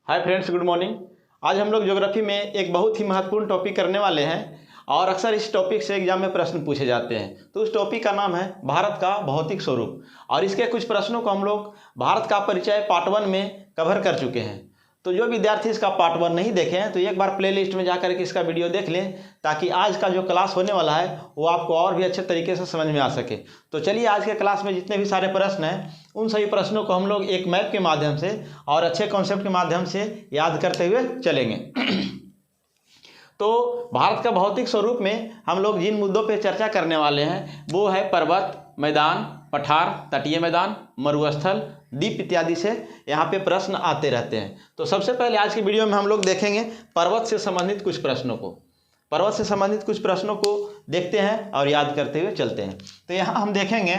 Hi friends, good morning. आज हम लोग ज्योग्राफी में एक बहुत ही महत्वपूर्ण टॉपिक करने वाले हैं और अक्सर इस टॉपिक से एग्जाम में प्रश्न पूछे जाते हैं। तो उस टॉपिक का नाम है भारत का भौतिक स्वरूप और इसके कुछ प्रश्नों को हम लोग भारत का परिचय पार्ट 1 में कवर कर चुके हैं। तो जो विद्यार्थी इसका पार्ट 1 नहीं देखे हैं तो एक बार प्लेलिस्ट में जाकर के इसका वीडियो देख लें ताकि आज का जो क्लास होने वाला है वो आपको और भी अच्छे तरीके से समझ में आ सके। तो चलिए, आज के क्लास में जितने भी सारे प्रश्न हैं उन सभी प्रश्नों को हम लोग एक मैप के माध्यम से और अच्छे कॉन्सेप्ट के माध्यम से याद करते हुए चलेंगे। तो भारत का भौतिक स्वरूप में हम लोग जिन मुद्दों पर चर्चा करने वाले हैं वो है पर्वत, मैदान, पठार, तटीय मैदान, मरुस्थल, द्वीप इत्यादि से यहाँ पे प्रश्न आते रहते हैं। तो सबसे पहले आज की वीडियो में हम लोग देखेंगे पर्वत से संबंधित कुछ प्रश्नों को। पर्वत से संबंधित कुछ प्रश्नों को देखते हैं और याद करते हुए चलते हैं। तो यहाँ हम देखेंगे,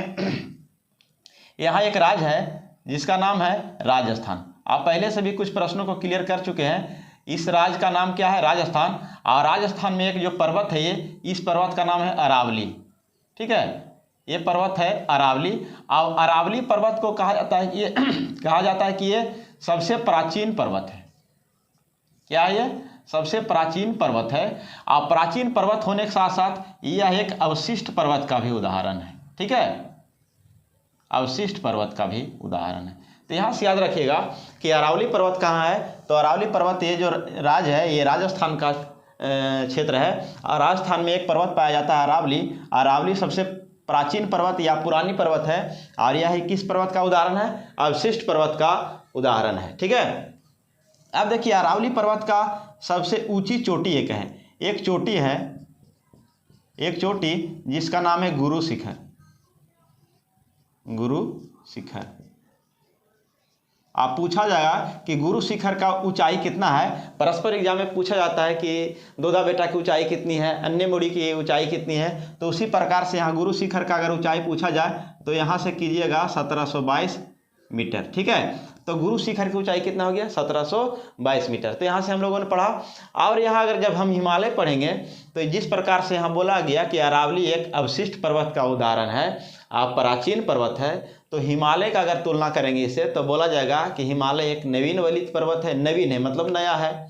यहाँ एक राज्य है जिसका नाम है राजस्थान। आप पहले से भी कुछ प्रश्नों को क्लियर कर चुके हैं। इस राज्य का नाम क्या है? राजस्थान। और राजस्थान में एक जो पर्वत है इस पर्वत का नाम है अरावली। ठीक है, ये पर्वत है अरावली। और अरावली पर्वत को कहा जाता है कि ये कहा जाता है कि ये सबसे प्राचीन पर्वत है। क्या है ये? सबसे प्राचीन पर्वत है। और प्राचीन पर्वत होने के साथ साथ यह एक अवशिष्ट पर्वत का भी उदाहरण है। ठीक है, अवशिष्ट पर्वत का भी उदाहरण है। तो यहाँ से याद रखिएगा कि अरावली पर्वत कहाँ है। तो अरावली पर्वत ये जो राज्य है ये राजस्थान का क्षेत्र है और राजस्थान में एक पर्वत पाया जाता है अरावली। अरावली सबसे प्राचीन पर्वत या पुरानी पर्वत है और यह किस पर्वत का उदाहरण है? अवशिष्ट पर्वत का उदाहरण है। ठीक है, अब देखिए अरावली पर्वत का सबसे ऊंची चोटी एक है। एक चोटी है, एक चोटी जिसका नाम है गुरु शिखर। गुरु शिखर। आप पूछा जाएगा कि गुरु शिखर का ऊंचाई कितना है। परस्पर एग्जाम में पूछा जाता है कि दोदा बेटा की ऊंचाई कितनी है, अन्य मुड़ी की ऊंचाई कितनी है। तो उसी प्रकार से यहाँ गुरु शिखर का अगर ऊंचाई पूछा जाए तो यहाँ से कीजिएगा 1722 मीटर। ठीक है, तो गुरु शिखर की ऊंचाई कितना हो गया? 1722 मीटर। तो यहाँ से हम लोगों ने पढ़ा। और यहाँ अगर जब हम हिमालय पढ़ेंगे तो जिस प्रकार से यहाँ बोला गया कि अरावली एक अवशिष्ट पर्वत का उदाहरण है, प्राचीन पर्वत है, तो हिमालय का अगर तुलना करेंगे इससे तो बोला जाएगा कि हिमालय एक नवीन वलित पर्वत है। नवीन है मतलब नया है।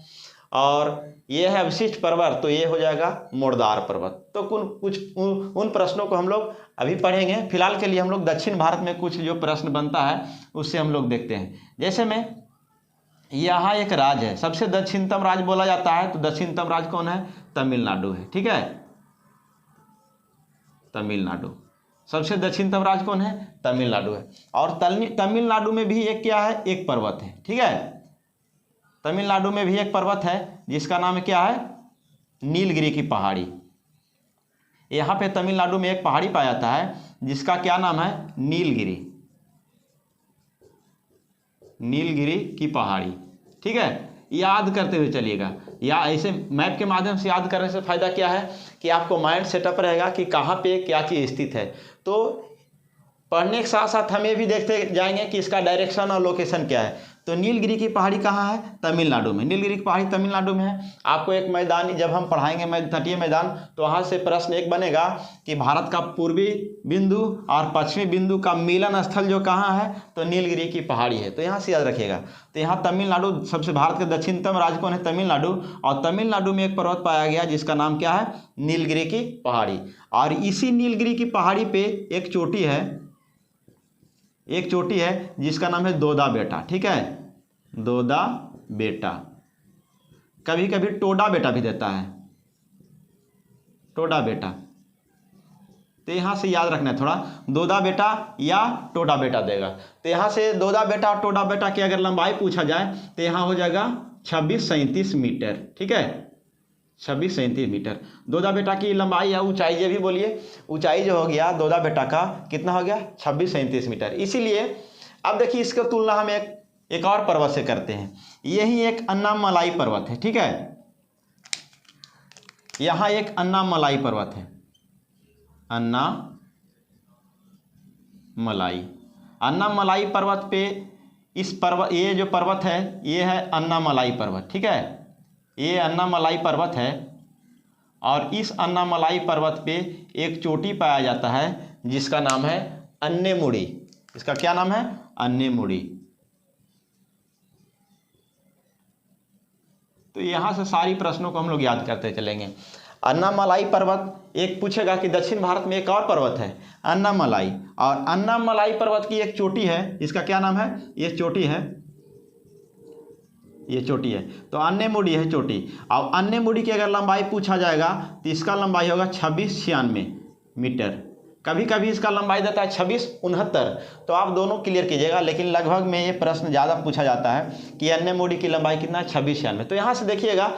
और ये है अवशिष्ट पर्वत, तो ये हो जाएगा मुर्दार पर्वत। तो उन प्रश्नों को हम लोग अभी पढ़ेंगे। फिलहाल के लिए हम लोग दक्षिण भारत में कुछ जो प्रश्न बनता है उससे हम लोग देखते हैं। जैसे में यहाँ एक राज्य है, सबसे दक्षिणतम राज्य बोला जाता है, तो दक्षिणतम राज्य कौन है? तमिलनाडु है। ठीक है, तमिलनाडु सबसे दक्षिणतम राज्य कौन है? तमिलनाडु है। और तमिलनाडु में भी एक क्या है? एक पर्वत है। ठीक है, तमिलनाडु में भी एक पर्वत है जिसका नाम क्या है? नीलगिरी की पहाड़ी। यहाँ पे तमिलनाडु में एक पहाड़ी पाया जाता है जिसका क्या नाम है? नीलगिरी। नीलगिरी की पहाड़ी। ठीक है, याद करते हुए चलिएगा। या ऐसे मैप के माध्यम से याद करने से फायदा क्या है कि आपको माइंड सेटअप रहेगा कि कहाँ पे क्या चीज़ स्थित है। तो पढ़ने के साथ साथ हम ये भी देखते जाएंगे कि इसका डायरेक्शन और लोकेशन क्या है। तो नीलगिरी की पहाड़ी कहाँ है? तमिलनाडु में। नीलगिरी की पहाड़ी तमिलनाडु में है। आपको एक मैदान जब हम पढ़ाएंगे तटीय मैदान, तो वहाँ से प्रश्न एक बनेगा कि भारत का पूर्वी बिंदु और पश्चिमी बिंदु का मिलन स्थल जो कहाँ है? तो नीलगिरी की पहाड़ी है। तो यहाँ से याद रखिएगा। तो यहाँ तमिलनाडु सबसे भारत के दक्षिणतम राज्य कौन है? तमिलनाडु। और तमिलनाडु में एक पर्वत पाया गया जिसका नाम क्या है? नीलगिरी की पहाड़ी। और इसी नीलगिरी की पहाड़ी पे एक चोटी है, एक चोटी है जिसका नाम है दोदा बेटा। ठीक है, दोदा बेटा। कभी कभी टोडा बेटा भी देता है, टोडा बेटा। तो यहाँ से याद रखना है थोड़ा, दोदा बेटा या टोडा बेटा देगा। तो यहाँ से दोदा बेटा और टोडा बेटा की अगर लंबाई पूछा जाए तो यहाँ हो जाएगा 2637 मीटर। ठीक है, 2637 मीटर। दोदा बेटा की लंबाई या ऊंचाई, ये भी बोलिए, ऊंचाई जो हो गया दोदा बेटा का कितना हो गया? 2637 मीटर। इसीलिए अब देखिए इसका तुलना हम एक और पर्वत से करते हैं। यही एक अन्नामलाई पर्वत है। ठीक है, यहाँ एक अन्नामलाई पर्वत है। अन्नामलाई पर्वत पे ये जो पर्वत है ये है अन्नामलाई पर्वत। ठीक है, ये अन्नामलाई पर्वत है और इस अन्नामलाई पर्वत पे एक चोटी पाया जाता है जिसका नाम है अन्नेमुड़ी। इसका क्या नाम है? अन्नेमुड़ी। तो यहाँ से सारी प्रश्नों को हम लोग याद करते चलेंगे। अन्नामलाई पर्वत, एक पूछेगा कि दक्षिण भारत में एक और पर्वत है अन्नामलाई, और अन्नामलाई पर्वत की एक चोटी है, इसका क्या नाम है, ये चोटी है, ये चोटी है, तो अन्नेमुडी है चोटी। और अन्नेमुडी की अगर लंबाई पूछा जाएगा तो इसका लंबाई होगा 2696 मीटर। कभी कभी इसका लंबाई देता है 2669, तो आप दोनों क्लियर कीजिएगा, लेकिन लगभग में ये प्रश्न ज़्यादा पूछा जाता है कि अन्नेमुडी की लंबाई कितना है, 2696। तो यहाँ से देखिएगा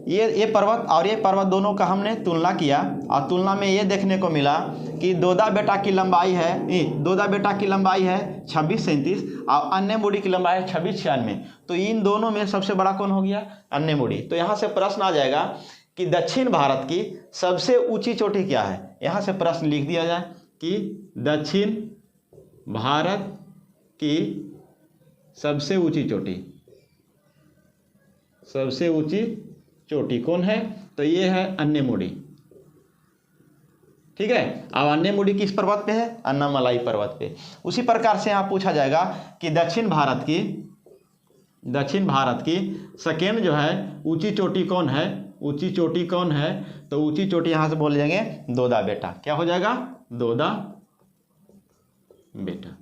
ये पर्वत और ये पर्वत दोनों का हमने तुलना किया, और तुलना में ये देखने को मिला कि दोदा बेटा की लंबाई है, दोदा बेटा की लंबाई है 2637 और अन्नेमुडी की लंबाई है 2696। तो इन दोनों में सबसे बड़ा कौन हो गया, अन्नेमुडी। तो यहाँ से प्रश्न आ जाएगा कि दक्षिण भारत की सबसे ऊंची चोटी क्या है। यहाँ से प्रश्न लिख दिया जाए कि दक्षिण भारत की सबसे ऊंची चोटी, सबसे ऊंची चोटी कौन है, तो ये है अन्नेमुडी। ठीक है, अब अन्नेमुडी किस पर्वत पे है, अन्नामलाई पर्वत पे। उसी प्रकार से यहाँ पूछा जाएगा कि दक्षिण भारत की सेकेंड जो है ऊंची चोटी कौन है, ऊंची चोटी कौन है, तो ऊंची चोटी यहाँ से बोल जाएंगे दोदा बेटा। क्या हो जाएगा, दोदा बेटा,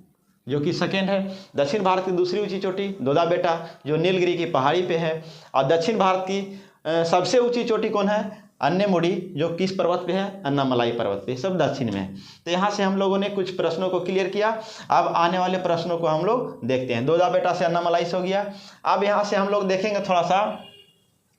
जो कि सेकेंड है। दक्षिण भारत की दूसरी ऊंची चोटी दोदा बेटा, जो नीलगिरी की पहाड़ी पे है। और दक्षिण भारत की सबसे ऊंची चोटी कौन है, अन्नेमुडी, जो किस पर्वत पे है, अन्नामलाई पर्वत पे, सब दक्षिण में है। तो यहाँ से हम लोगों ने कुछ प्रश्नों को क्लियर किया। अब आने वाले प्रश्नों को हम लोग देखते हैं। दोदा बेटा से अन्नामलाई से हो गया। अब यहाँ से हम लोग देखेंगे थोड़ा सा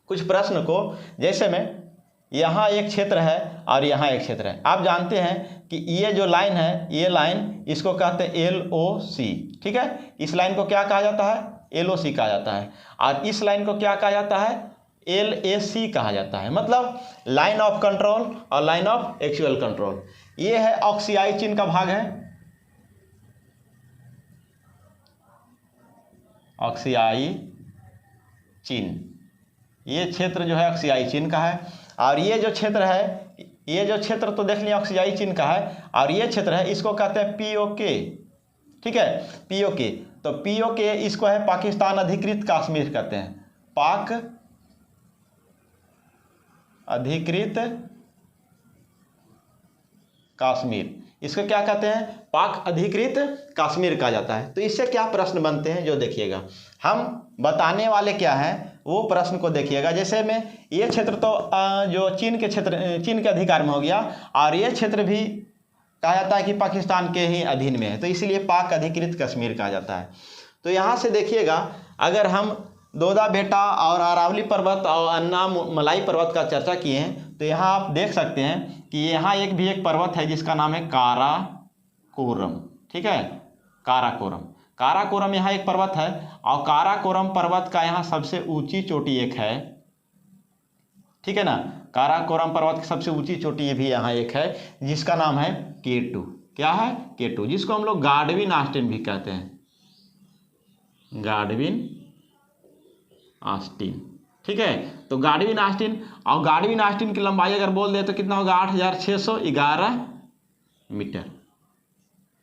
कुछ प्रश्न को, जैसे में यहाँ एक क्षेत्र है और यहाँ एक क्षेत्र है। आप जानते हैं कि ये जो लाइन है, ये लाइन इसको कहते हैं LOC। ठीक है, इस लाइन को क्या कहा जाता है, LOC कहा जाता है। और इस लाइन को क्या कहा जाता है, LAC कहा जाता है। मतलब लाइन ऑफ कंट्रोल और लाइन ऑफ एक्चुअल कंट्रोल। ये है ऑक्सियाई चिन्ह का भाग है, ऑक्सियाई चिन्ह, ये क्षेत्र जो है ऑक्सियाई चिन्ह का है। और ये जो क्षेत्र है, ये जो क्षेत्र तो देख लिया ऑक्सियाई चिन्ह का है, और ये क्षेत्र है इसको कहते हैं POK। ठीक है, POK। तो POK इसको है पाकिस्तान अधिकृत कश्मीर कहते हैं, पाक अधिकृत कश्मीर, इसको क्या कहते हैं, पाक अधिकृत कश्मीर कहा जाता है। तो इससे क्या प्रश्न बनते हैं जो देखिएगा, हम बताने वाले क्या हैं वो प्रश्न को देखिएगा। जैसे में ये क्षेत्र तो जो चीन के अधिकार में हो गया, और ये क्षेत्र भी कहा जाता है कि पाकिस्तान के ही अधीन में है, तो इसलिए पाक अधिकृत कश्मीर कहा जाता है। तो यहाँ से देखिएगा, अगर हम दोदा बेटा और अरावली पर्वत और अन्नामलाई पर्वत का चर्चा किए हैं, तो यहाँ आप देख सकते हैं कि यहाँ एक पर्वत है जिसका नाम है काराकोरम। ठीक है, काराकोरम यहाँ एक पर्वत है, और काराकोरम पर्वत का यहाँ सबसे ऊंची चोटी एक है। ठीक है ना, काराकोरम पर्वत की सबसे ऊंची चोटी ये भी यहाँ एक है, जिसका नाम है K2। क्या है, K2, जिसको हम लोग गाडविन ऑस्टिन भी कहते हैं, गाडविन ऑस्टिन। ठीक है, तो गाडविन ऑस्टिन, और गाडविन ऑस्टिन की लंबाई अगर बोल दे तो कितना होगा, 8611 मीटर।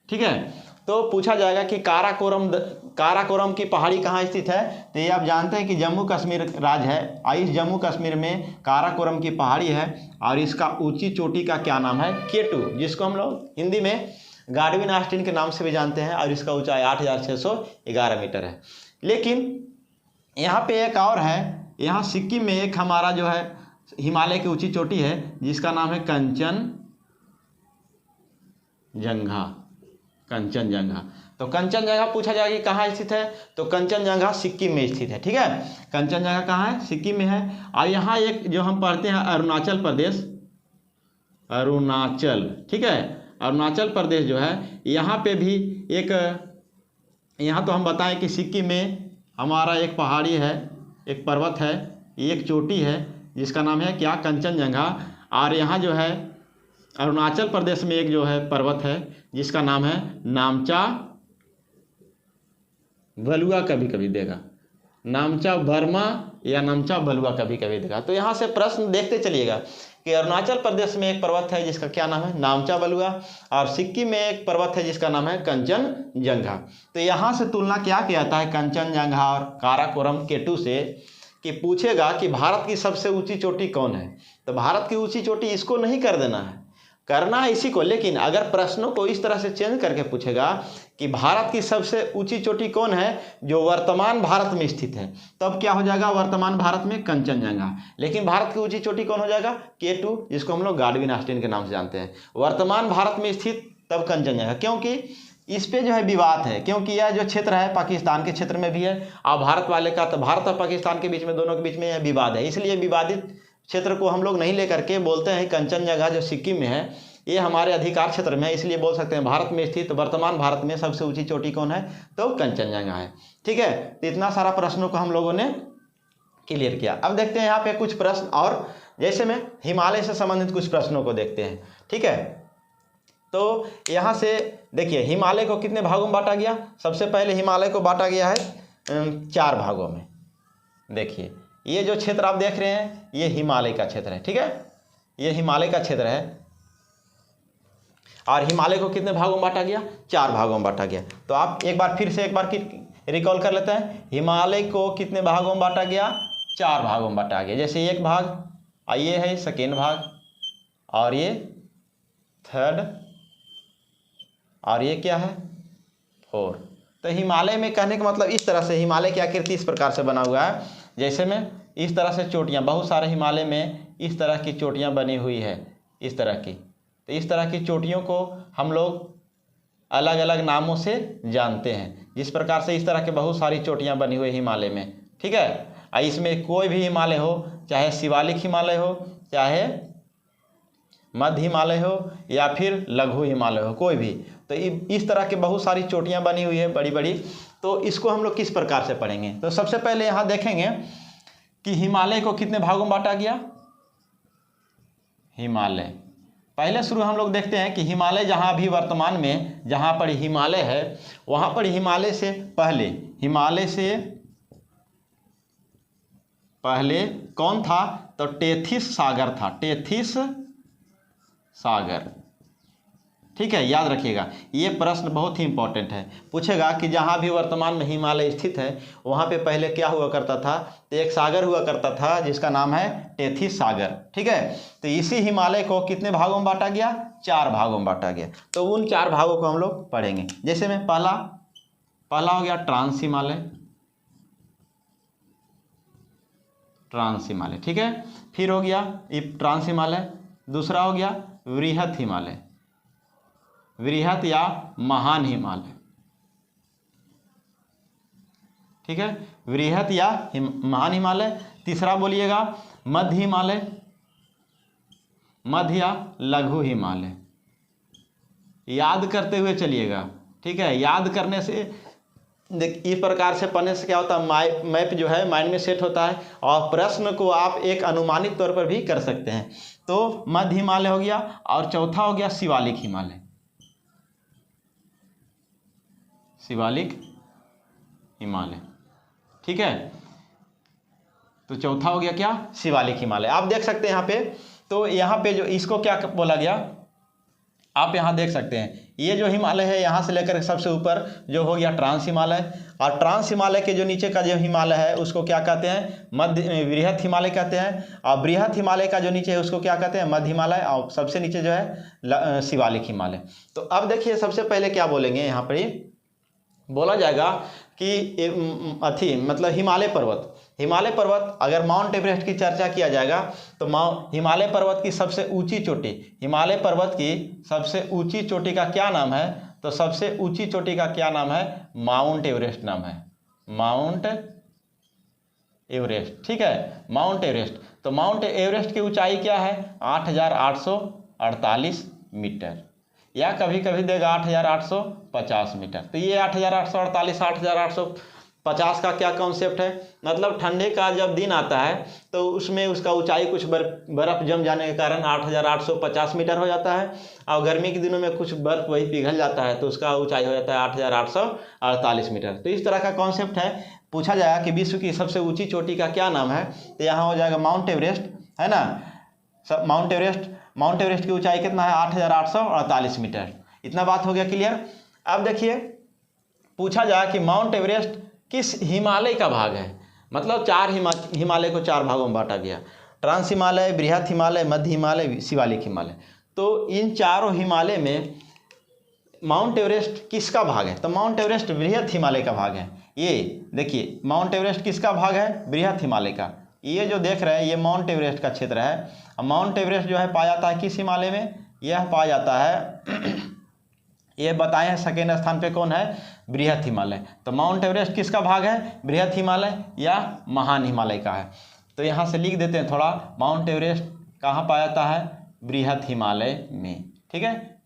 ठीक है, तो पूछा जाएगा कि काराकोरम की पहाड़ी कहाँ स्थित है, तो ये आप जानते हैं कि जम्मू कश्मीर राज्य है, और इस जम्मू कश्मीर में काराकोरम की पहाड़ी है, और इसका ऊंची चोटी का क्या नाम है, K2, जिसको हम लोग हिंदी में गाडविन ऑस्टिन के नाम से भी जानते हैं, और इसका ऊंचाई 8611 मीटर है। लेकिन यहाँ पे एक और है, यहाँ सिक्किम में एक हमारा जो है हिमालय की ऊंची चोटी है, जिसका नाम है कंचनजंगा। तो कंचनजंगा पूछा जाएगा कि कहाँ स्थित है, तो कंचनजंगा सिक्किम में स्थित है। ठीक है, कंचनजंगा कहाँ है, सिक्किम में है। और यहाँ एक जो हम पढ़ते हैं अरुणाचल प्रदेश, ठीक है, अरुणाचल प्रदेश जो है, यहाँ पे भी एक, यहाँ तो हम बताएं कि सिक्किम में हमारा एक पहाड़ी है, एक पर्वत है, एक चोटी है, जिसका नाम है क्या, कंचनजंगा। और यहाँ जो है अरुणाचल प्रदेश में एक जो है पर्वत है, जिसका नाम है नामचा बलुआ, कभी कभी देगा नामचा बर्मा या नामचा बलुआ कभी कभी देगा। तो यहाँ से प्रश्न देखते चलिएगा कि अरुणाचल प्रदेश में एक पर्वत है जिसका क्या नाम है, नामचा बलुआ, और सिक्किम में एक पर्वत है जिसका नाम है कंचनजंगा। तो यहाँ से तुलना क्या किया जाता है कंचनजंगा और काराकोरम K2 से, कि पूछेगा कि भारत की सबसे ऊंची चोटी कौन है, तो भारत की ऊंची चोटी इसको नहीं कर देना है, करना है इसी को। लेकिन अगर प्रश्नों को इस तरह से चेंज करके पूछेगा कि भारत की सबसे ऊंची चोटी कौन है जो वर्तमान भारत में स्थित है, तब क्या हो जाएगा, वर्तमान भारत में कंचनजंगा। लेकिन भारत की ऊंची चोटी कौन हो जाएगा, K2, जिसको हम लोग गाडविन ऑस्टिन के नाम से जानते हैं। वर्तमान भारत में स्थित तब कंचनजंगा, क्योंकि इस पे जो है विवाद है, क्योंकि यह जो क्षेत्र है पाकिस्तान के क्षेत्र में भी है और भारत वाले का, तो भारत और पाकिस्तान के बीच में, दोनों के बीच में यह विवाद है। इसलिए विवादित क्षेत्र को हम लोग नहीं लेकर के बोलते हैं कंचनजंगा जो सिक्किम में है ये हमारे अधिकार क्षेत्र में है, इसलिए बोल सकते हैं भारत में स्थित वर्तमान भारत में सबसे ऊंची चोटी कौन है, तो कंचनजंगा है। ठीक है, तो इतना सारा प्रश्नों को हम लोगों ने क्लियर किया। अब देखते हैं यहाँ पे कुछ प्रश्न, और जैसे में हिमालय से संबंधित कुछ प्रश्नों को देखते हैं। ठीक है, तो यहाँ से देखिए हिमालय को कितने भागों में बांटा गया। सबसे पहले हिमालय को बांटा गया है 4 भागों में। देखिए ये जो क्षेत्र आप देख रहे हैं ये हिमालय का क्षेत्र है। ठीक है, ये हिमालय का क्षेत्र है और हिमालय को कितने भागों में बांटा गया, 4 भागों में बांटा गया। तो आप एक बार फिर से एक बार रिकॉल कर लेते हैं, हिमालय को कितने भागों में बांटा गया, 4 भागों में बांटा गया। जैसे एक भाग ये है सेकेंड भाग, और ये थर्ड, और ये क्या है 4। तो हिमालय में कहने का मतलब इस तरह से हिमालय की आकृति इस प्रकार से बना हुआ है, जैसे में इस तरह से चोटियाँ, बहुत सारे हिमालय में इस तरह की चोटियाँ बनी हुई है, इस तरह की। तो इस तरह की चोटियों को हम लोग अलग अलग नामों से जानते हैं, जिस प्रकार से इस तरह के बहुत सारी चोटियाँ बनी हुई हिमालय में। ठीक है, इसमें कोई भी हिमालय हो, चाहे शिवालिक हिमालय हो, चाहे मध्य हिमालय हो, या फिर लघु हिमालय हो, कोई भी, तो इस तरह के बहुत सारी चोटियाँ बनी हुई है बड़ी बड़ी। तो इसको हम लोग किस प्रकार से पढ़ेंगे, तो सबसे पहले यहाँ देखेंगे कि हिमालय को कितने भागों में बांटा गया। हिमालय पहले शुरू हम लोग देखते हैं कि हिमालय जहाँ अभी वर्तमान में जहाँ पर हिमालय है, वहाँ पर हिमालय से पहले कौन था, तो टेथिस सागर था, टेथिस सागर। ठीक है, याद रखिएगा, ये प्रश्न बहुत ही इंपॉर्टेंट है। पूछेगा कि जहाँ भी वर्तमान में हिमालय स्थित है वहाँ पे पहले क्या हुआ करता था, तो एक सागर हुआ करता था जिसका नाम है टेथिस सागर। ठीक है, तो इसी हिमालय को कितने भागों में बांटा गया, 4 भागों में बांटा गया। तो उन 4 भागों को हम लोग पढ़ेंगे। जैसे में पहला हो गया ट्रांस हिमालय। ठीक है, फिर हो गया ट्रांस हिमालय। दूसरा हो गया वृहत हिमालय, वृहत या महान हिमालय। ठीक है, वृहत या महान हिमालय। तीसरा बोलिएगा मध्य हिमालय, मध्य या लघु हिमालय। याद करते हुए चलिएगा। ठीक है, याद करने से इस प्रकार से पढ़ने से क्या होता है, मैप जो है माइंड में सेट होता है और प्रश्न को आप एक अनुमानित तौर पर भी कर सकते हैं। तो मध्य हिमालय हो गया, और चौथा हो गया शिवालिक हिमालय, शिवालिक हिमालय। ठीक है, तो चौथा हो गया क्या, शिवालिक हिमालय। आप देख सकते हैं यहाँ पे, तो यहाँ पे जो इसको क्या बोला गया, आप यहाँ देख सकते हैं, ये जो हिमालय है यहाँ से लेकर सबसे ऊपर जो हो गया ट्रांस हिमालय, और ट्रांस हिमालय के जो नीचे का जो हिमालय है उसको क्या कहते हैं, मध्य वृहत हिमालय कहते हैं। और बृहत हिमालय का जो नीचे है उसको क्या कहते हैं, मध्य हिमालय। और सबसे नीचे जो है शिवालिक हिमालय। तो अब देखिए सबसे पहले क्या बोलेंगे, यहाँ पर बोला जाएगा कि मतलब हिमालय पर्वत, अगर माउंट एवरेस्ट की चर्चा किया जाएगा तो हिमालय पर्वत की सबसे ऊंची चोटी, हिमालय पर्वत की सबसे ऊंची चोटी का क्या नाम है, तो सबसे ऊंची चोटी का क्या नाम है, माउंट एवरेस्ट नाम है, माउंट एवरेस्ट। ठीक है, माउंट एवरेस्ट। तो माउंट एवरेस्ट की ऊंचाई क्या है, 8,848 मीटर, या कभी कभी देगा 8,850 मीटर। तो ये 8,848 8,850 का क्या कॉन्सेप्ट है, मतलब ठंडे का जब दिन आता है तो उसमें उसका ऊंचाई कुछ बर्फ जम जाने के कारण 8,850 मीटर हो जाता है, और गर्मी के दिनों में कुछ बर्फ वही पिघल जाता है तो उसका ऊंचाई हो जाता है 8,848 मीटर। तो इस तरह का कॉन्सेप्ट है। पूछा जाएगा कि विश्व की सबसे ऊँची चोटी का क्या नाम है, तो यहाँ हो जाएगा माउंट एवरेस्ट, है ना। माउंट एवरेस्ट की ऊंचाई कितना है, 8,848 मीटर। इतना बात हो गया क्लियर। अब देखिए पूछा जाए कि माउंट एवरेस्ट किस हिमालय का भाग है, मतलब चार हिमालय को चार भागों में बांटा गया। ट्रांस हिमालय, बृहत हिमालय, मध्य हिमालय, शिवालिक हिमालय। तो इन चारों हिमालय में माउंट एवरेस्ट किसका भाग है? तो माउंट एवरेस्ट बृहत हिमालय का भाग है। ये देखिए माउंट एवरेस्ट किसका भाग है? बृहत हिमालय का। ये जो देख रहे हैं ये माउंट एवरेस्ट का क्षेत्र है। और माउंट एवरेस्ट जो है पाया जाता है किस हिमालय में? यह पाया जाता है ये बताए हैं सेकेंड स्थान पे कौन है? बृहत हिमालय। तो माउंट एवरेस्ट किसका भाग है? बृहत हिमालय या महान हिमालय का है। तो यहाँ से लिख देते हैं थोड़ा, माउंट एवरेस्ट कहाँ पाया जाता है? बृहत हिमालय में। ठीक है,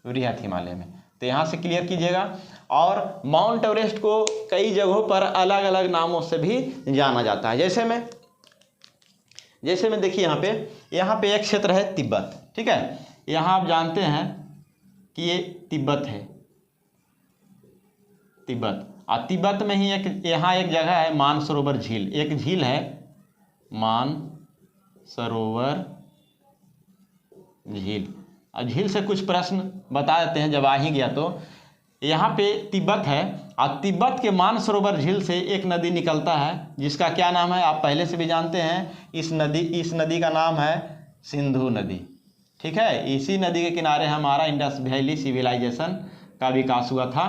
बृहत हिमालय में। तो यहाँ से क्लियर कीजिएगा। और माउंट एवरेस्ट को कई जगहों पर अलग अलग नामों से भी जाना जाता है। जैसे में देखिए यहाँ पे एक क्षेत्र है तिब्बत। ठीक है, यहाँ आप जानते हैं कि ये तिब्बत है, तिब्बत। और तिब्बत में ही यहाँ एक जगह है मानसरोवर झील। एक झील है मानसरोवर झील। और झील से कुछ प्रश्न बता देते हैं जब आ ही गया तो। यहाँ पे तिब्बत है और तिब्बत के मानसरोवर झील से एक नदी निकलता है जिसका क्या नाम है? आप पहले से भी जानते हैं। इस नदी का नाम है सिंधु नदी। ठीक है, इसी नदी के किनारे हमारा इंडस वैली सिविलाइजेशन का विकास हुआ था।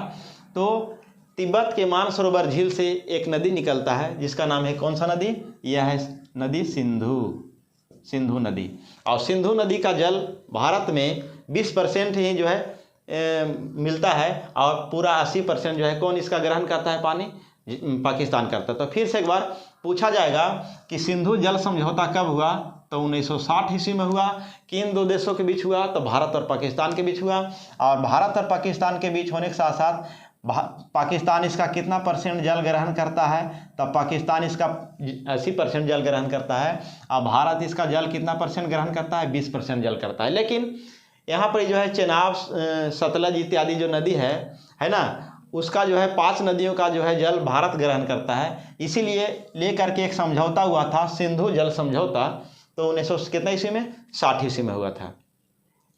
तो तिब्बत के मानसरोवर झील से एक नदी निकलता है जिसका नाम है कौन सा नदी? यह है नदी सिंधु नदी। और सिंधु नदी का जल भारत में 20% ही जो है मिलता है और पूरा 80% जो है कौन इसका ग्रहण करता है? पानी पाकिस्तान करता है। तो फिर से एक बार पूछा जाएगा कि सिंधु जल समझौता कब हुआ? तो 1960 ईस्वी में हुआ। किन दो देशों के बीच हुआ? तो भारत और पाकिस्तान के बीच हुआ। और भारत और पाकिस्तान के बीच होने के साथ साथ पाकिस्तान इसका कितना % जल ग्रहण करता है? तब पाकिस्तान इसका 80% जल ग्रहण करता है और भारत इसका जल कितना % ग्रहण करता है? 20% जल करता है। लेकिन यहाँ पर जो है चेनाब, सतलज इत्यादि जो नदी है ना, उसका जो है 5 नदियों का जो है जल भारत ग्रहण करता है। इसीलिए लेकर के एक समझौता हुआ था, सिंधु जल समझौता। तो 1900 कितना ईस्वी में? 60 ईस्वी में हुआ था।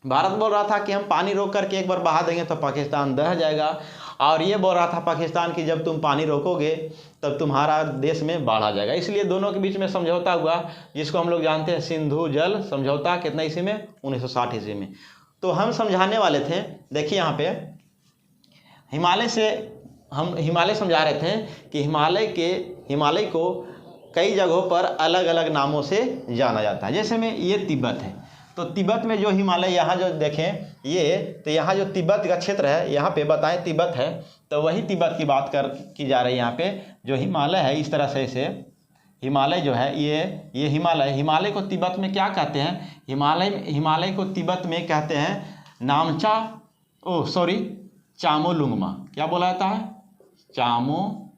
भारत बोल रहा था कि हम पानी रोक करके एक बार बहा देंगे तो पाकिस्तान दह जाएगा, और ये बोल रहा था पाकिस्तान की जब तुम पानी रोकोगे तब तुम्हारा देश में बाढ़ आ जाएगा। इसलिए दोनों के बीच में समझौता हुआ जिसको हम लोग जानते हैं सिंधु जल समझौता। कितना ईस्वी में? 1960 ईस्वी में। तो हम समझाने वाले थे, देखिए यहाँ पे हम हिमालय समझा रहे थे कि हिमालय को कई जगहों पर अलग अलग नामों से जाना जाता है। जैसे में ये तिब्बत है, तो तिब्बत में जो हिमालय यहाँ जो देखें ये, तो यहाँ जो तिब्बत का क्षेत्र है यहाँ पे बताएं तिब्बत है, तो वही तिब्बत की बात की जा रही है। यहाँ पे जो हिमालय है इस तरह से इसे हिमालय जो है ये हिमालय को तिब्बत में क्या कहते हैं? हिमालय को तिब्बत में कहते हैं चामोलुंगमा। क्या बोला जाता है? चामोलुंगमा।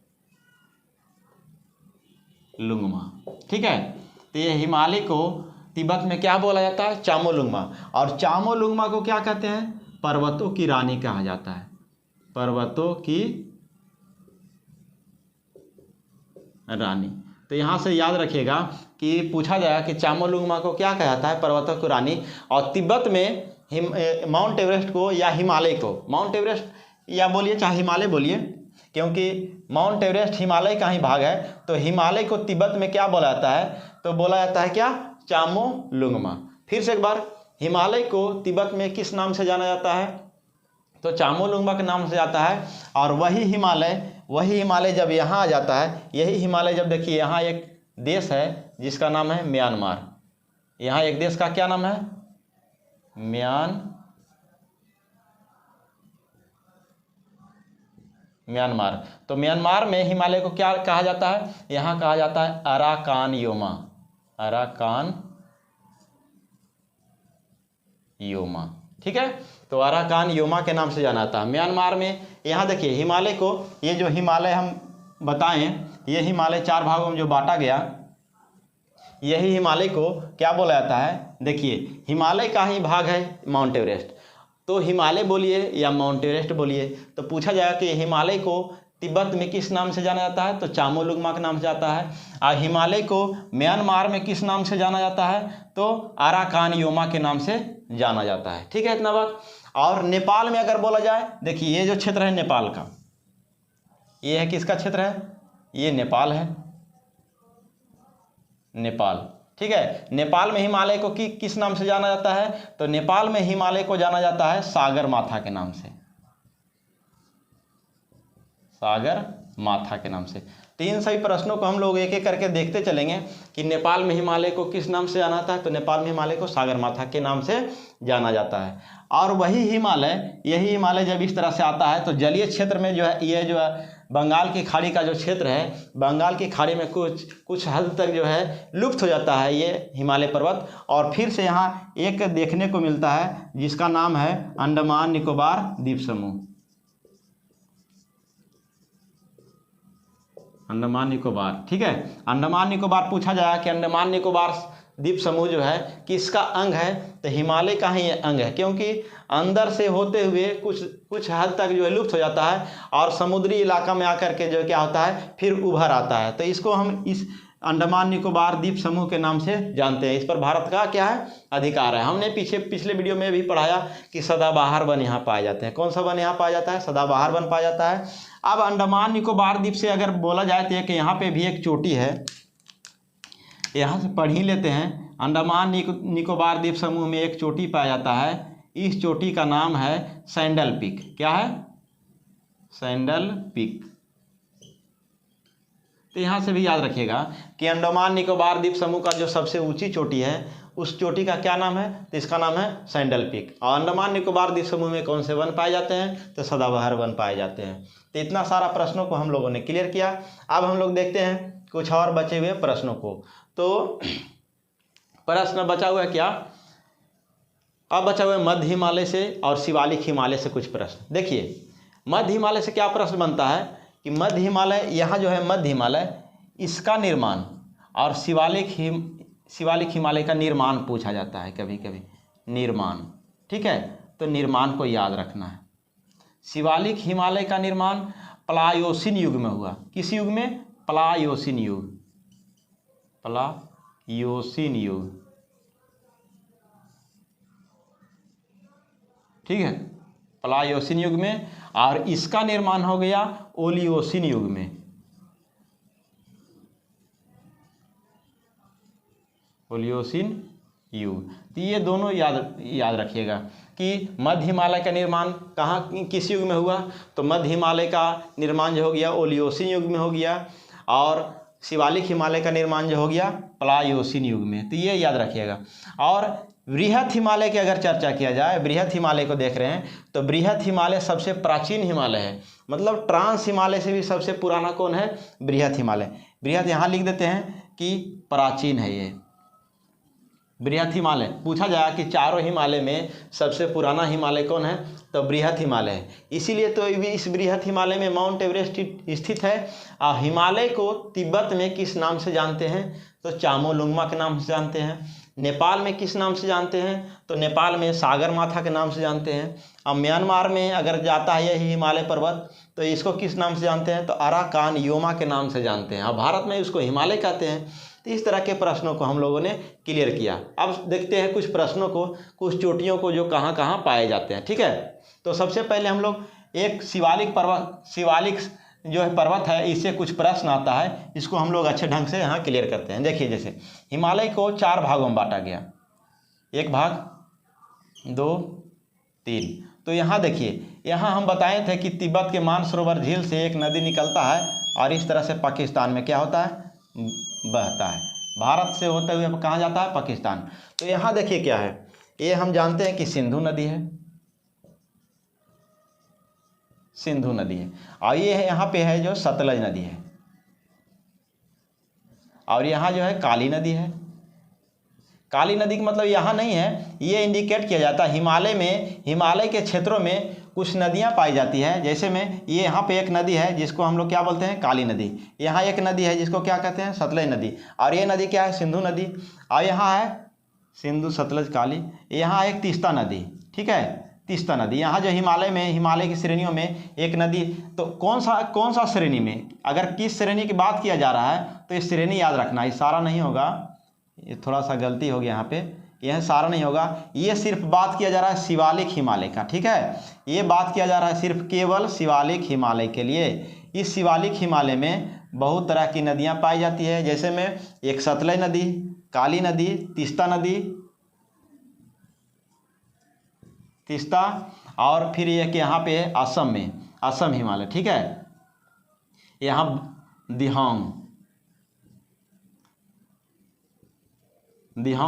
ठीक है, तो ये हिमालय को तिब्बत में क्या बोला जाता है? चामोलुंगमा। और चामोलुंगमा को क्या कहते हैं? पर्वतों की रानी कहा जाता है। पर्वतों की रानी। तो यहाँ से याद रखिएगा कि पूछा जाएगा कि चामोलुंगमा को क्या कहा जाता है? पर्वतों की रानी। और तिब्बत में माउंट एवरेस्ट को या हिमालय को, माउंट एवरेस्ट या बोलिए चाहे हिमालय बोलिए, क्योंकि माउंट एवरेस्ट हिमालय का ही भाग है, तो हिमालय को तिब्बत में क्या बोला जाता है? तो बोला जाता है क्या? चामोलुंगमा। फिर से एक बार, हिमालय को तिब्बत में किस नाम से जाना जाता है? तो चामोलुंगमा के नाम से जाता है। और वही हिमालय जब यहाँ आ जाता है, यही हिमालय जब देखिए यहाँ एक देश है जिसका नाम है म्यांमार। यहाँ एक देश का क्या नाम है? म्यांमार। तो म्यांमार में हिमालय को क्या कहा जाता है? यहाँ कहा जाता है अराकान योमा। ठीक है, तो अराकान योमा के नाम से जाना जाता है म्यांमार में। यहाँ देखिए हिमालय को, ये जो हिमालय हम बताएं, ये हिमालय 4 भागों में जो बांटा गया, यही हिमालय को क्या बोला जाता है? देखिए हिमालय का ही भाग है माउंट एवरेस्ट। तो हिमालय बोलिए या माउंट एवरेस्ट बोलिए, तो पूछा जाएगा कि हिमालय को तिब्बत में किस नाम से जाना जाता है? तो चामोलुंगमा के नाम से जाता है। और हिमालय को म्यांमार में किस नाम से जाना जाता है? तो अराकान योमा के नाम से जाना जाता है। ठीक है, इतना बात। और नेपाल में अगर बोला जाए, देखिए ये जो क्षेत्र है नेपाल का, ये है किसका क्षेत्र है, ये नेपाल है, नेपाल, ठीक है। नेपाल में हिमालय को किस नाम से जाना जाता है, तो नेपाल में हिमालय को जाना जाता है सागर माथा के नाम से, सागर माथा के नाम से। तो इन सभी प्रश्नों को हम लोग एक एक करके देखते चलेंगे कि नेपाल में हिमालय को किस नाम से जाना जाता है, तो नेपाल में हिमालय को सागर माथा के नाम से जाना जाता है। और वही हिमालय, यही हिमालय जब इस तरह से आता है तो जलीय क्षेत्र में जो है, ये जो है बंगाल की खाड़ी का जो क्षेत्र है, बंगाल की खाड़ी में कुछ हद तक जो है लुप्त हो जाता है ये हिमालय पर्वत, और फिर से यहाँ एक देखने को मिलता है जिसका नाम है अंडमान निकोबार द्वीप समूह, अंडमान निकोबार, ठीक है। अंडमान निकोबार पूछा जाए कि अंडमान निकोबार द्वीप समूह जो है किसका अंग है, तो हिमालय का ही अंग है, क्योंकि अंदर से होते हुए कुछ हद तक जो है लुप्त हो जाता है और समुद्री इलाका में आकर के जो क्या होता है फिर उभर आता है। तो इसको हम इस अंडमान निकोबार द्वीप समूह के नाम से जानते हैं। इस पर भारत का क्या है, अधिकार है। हमने पिछले वीडियो में भी पढ़ाया कि सदाबहार वन यहाँ पाए जाते हैं। कौन सा वन यहाँ पाया जाता है, सदाबहार वन पाया जाता है। अब अंडमान निकोबार द्वीप से अगर बोला जाए तो यहाँ पे भी एक चोटी है, यहाँ से पढ़ ही लेते हैं। अंडमान निकोबार द्वीप समूह में एक चोटी पाया जाता है, इस चोटी का नाम है सैंडल पीक। क्या है, सैंडल पीक। तो यहाँ से भी याद रखिएगा कि अंडमान निकोबार द्वीप समूह का जो सबसे ऊंची चोटी है उस चोटी का क्या नाम है, तो इसका नाम है सैंडल पीक। और अंडमान निकोबार द्वीप समूह में कौन से वन पाए जाते हैं, तो सदाबहार वन पाए जाते हैं। तो इतना सारा प्रश्नों को हम लोगों ने क्लियर किया। अब हम लोग देखते हैं कुछ और बचे हुए प्रश्नों को। तो प्रश्न बचा हुआ है क्या, अब बचा हुआ है मध्य हिमालय से और शिवालिक हिमालय से कुछ प्रश्न। देखिए मध्य हिमालय से क्या प्रश्न बनता है कि मध्य हिमालय, यहाँ जो है मध्य हिमालय, इसका निर्माण और शिवालिक हिमालय का निर्माण पूछा जाता है कभी कभी, निर्माण, ठीक है। तो निर्माण को याद रखना है। शिवालिक हिमालय का निर्माण प्लायोसिन युग में हुआ। किस युग में, प्लायोसिन युग, प्लायोसिन युग, ठीक है, प्लायोसिन युग में। और इसका निर्माण हो गया ओलियोसिन युग में, ओलियोसिन युग। तो ये दोनों याद रखिएगा कि मध्य हिमालय का निर्माण कहाँ किस युग में हुआ, तो मध्य हिमालय का निर्माण जो हो गया ओलियोसिन युग में हो गया, और शिवालिक हिमालय का निर्माण जो हो गया प्लायोसिन युग में। तो ये याद रखिएगा। और बृहत हिमालय की अगर चर्चा किया जाए, बृहत हिमालय को देख रहे हैं तो बृहत हिमालय सबसे प्राचीन हिमालय है, मतलब ट्रांस हिमालय से भी सबसे पुराना कौन है, बृहत हिमालय। बृहत यहाँ लिख देते हैं कि प्राचीन है ये बृहत हिमालय। पूछा जाए कि चारों हिमालय में सबसे पुराना हिमालय कौन है, तो बृहत हिमालय है। इसीलिए तो इस बृहत हिमालय में माउंट एवरेस्ट स्थित है। और हिमालय को तिब्बत में किस नाम से जानते हैं, तो चामोलुंगमा के नाम से जानते हैं। नेपाल में किस नाम से जानते हैं, तो नेपाल में सागर माथा के नाम से जानते हैं। अब म्यांमार में अगर जाता है यही हिमालय पर्वत तो इसको किस नाम से जानते हैं, तो अराकान योमा के नाम से जानते हैं। और भारत में उसको हिमालय कहते हैं। तो इस तरह के प्रश्नों को हम लोगों ने क्लियर किया। अब देखते हैं कुछ प्रश्नों को, कुछ चोटियों को जो कहाँ कहाँ पाए जाते हैं, ठीक है। तो सबसे पहले हम लोग एक शिवालिक जो है पर्वत है, इससे कुछ प्रश्न आता है, इसको हम लोग अच्छे ढंग से यहाँ क्लियर करते हैं। देखिए जैसे हिमालय को 4 भागों में बांटा गया, 1 भाग, 2, 3। तो यहाँ देखिए, यहाँ हम बताए थे कि तिब्बत के मानसरोवर झील से एक नदी निकलता है और इस तरह से पाकिस्तान में क्या होता है, बहता है। भारत से होते हुए कहाँ जाता है, पाकिस्तान। तो यहाँ देखिए क्या है, ये हम जानते हैं कि सिंधु नदी है, सिंधु नदी है। और ये है यहाँ पे है जो सतलज नदी है, और यहाँ जो है काली नदी है। काली नदी का मतलब यहाँ नहीं है, ये इंडिकेट किया जाता है हिमालय में, हिमालय के क्षेत्रों में कुछ नदियाँ पाई जाती है। जैसे में ये यहाँ पे एक नदी है जिसको हम लोग क्या बोलते हैं, काली नदी। यहाँ एक नदी है जिसको क्या कहते हैं, सतलज नदी। और ये नदी क्या है, सिंधु नदी। और यहाँ है सिंधु, सतलज, काली। यहाँ एक तीस्ता नदी, ठीक है, तीस्ता नदी। यहाँ जो हिमालय में, हिमालय की श्रेणियों में एक नदी, तो कौन सा श्रेणी में, अगर किस श्रेणी की बात किया जा रहा है तो ये श्रेणी याद रखना, ये सारा नहीं होगा, ये थोड़ा सा गलती हो गया यहाँ पे। यह सारा नहीं होगा, ये सिर्फ बात किया जा रहा है शिवालिक हिमालय का, ठीक है। ये बात किया जा रहा है सिर्फ केवल शिवालिक हिमालय के लिए। इस शिवालिक हिमालय में बहुत तरह की नदियाँ पाई जाती है, जैसे में एक सतलज नदी, काली नदी, तीस्ता नदी, तीस्ता, और फिर ये कि यहाँ पे असम में असम हिमालय, ठीक है। यहाँ दिहोंग